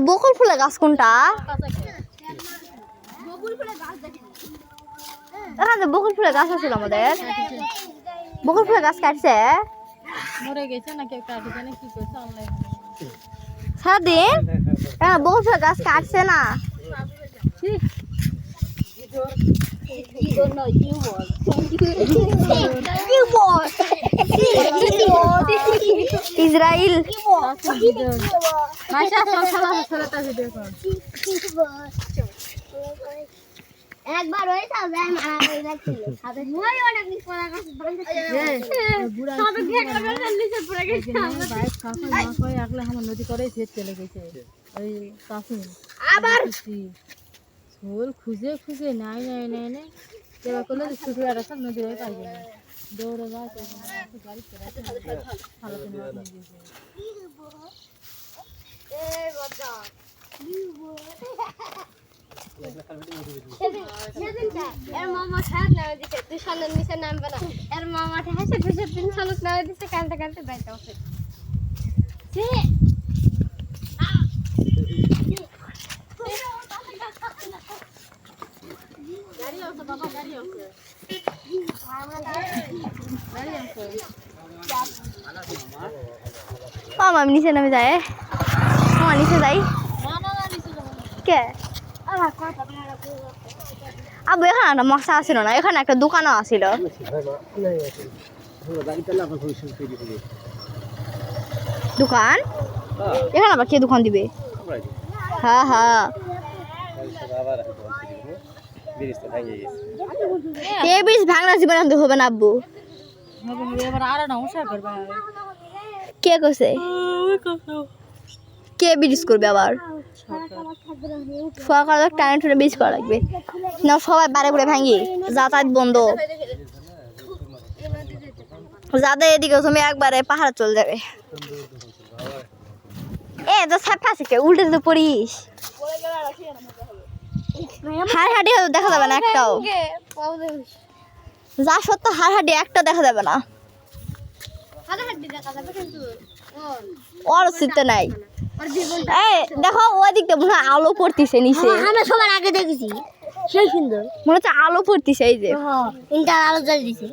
বকুল ফুলের গাছ কোনটা? এখানে বকুল ফুলের গাছ আছিল আমাদের। বকুল ফুলের গাছ কাটছে মরে গেছে না কেউ কাটি জানে কি করছে অনলাইন সারাদিন। বকুল ফুলের গাছ কাটছে না। ইসরায়েল একবার ওই সাথে মারা গেছিল সাথে মই অনেক নিচ পড়া গেছে বুড়া সব ঘেট করে নিচে পড়ে গেছে বাইক কাকা না কই আগলে আমার নদী করে ফেট চলে গেছে ওই কাকু আবার সোল খুঁজে খুঁজে নাই নাই নাই নাই কেবা করলে ছুটি আর সব নদী হয়ে পাই গেল দৌড়ে যায় গাড়ি চড়াতে ভালো করে নিয়ে গেছে এ বাবা এর মামা সাত না দিছে তুই সালের নিচে নামবে না এর মামা হাসে হাসে তিন সালত না দিছে কাঁদতে কাঁদতে বাইতে আছে গাড়ি আছে বাবা গাড়ি আছে গাড়ি আছে মামা নিচে নামে যায় মামা নিচে যাই কে আবু এখানে একটা মশা আসিল না এখানে একটা দোকানও আসিল দোকান এখানে আবার কে দোকান দিবে হ্যাঁ হ্যাঁ এই ব্রিজ ভাঙনা জীবন হবে না আব্বু এবার আর নমস্কার করবে কে কইছে কে ব্রিজ করবে আবার সরকার টানে টুনে ব্রিজ করা লাগবে না সবাই বারে বারে ভাঙি যাতায়াত বন্ধ যাদের এদিকে তুমি একবারে পাহাড় চলে যাবে এ তো ছাপা শিখে উল্টে তো পড়িস হাড় হাড্ডি দেখা যাবে না একটাও যা সত্য হাড় হাড্ডি একটা দেখা যাবে না ওর অস্তিত্ব নাই এই দেখো ওই দিকটা মনে হয় আলো পড়তিছে নিচে আমরা সবার আগে দেখেছি সেই সুন্দর মনে হচ্ছে আলো পড়তিছে এই যে ইন্টার আলো জ্বাল দিছে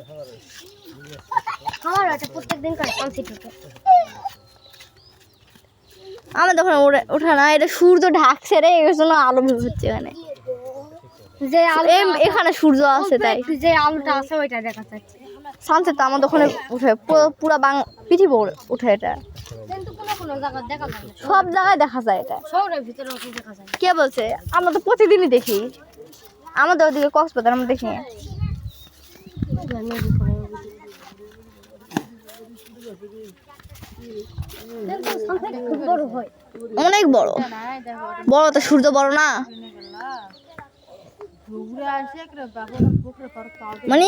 আমার ওটা প্রত্যেকদিন করে কনসিট হতো আমার তখন ওঠা না এটা সূর্য ঢাকছে রে এই জন্য আলো হচ্ছে এখানে যে আলো এখানে সূর্য আছে তাই যে আলোটা আছে ওইটা দেখা যাচ্ছে সানসেট আমার ওখানে উঠে পুরো পৃথিবী উঠে এটা কিন্তু কোনো জায়গা দেখা যায় না সব জায়গায় দেখা যায় এটা শহরের ভিতরে দেখা যায় কে বলছে আমরা তো প্রতিদিনই দেখি আমাদের ওদিকে কক্সবাজার আমরা দেখি অনেক বড় বড় তো সূর্য বড় না মানে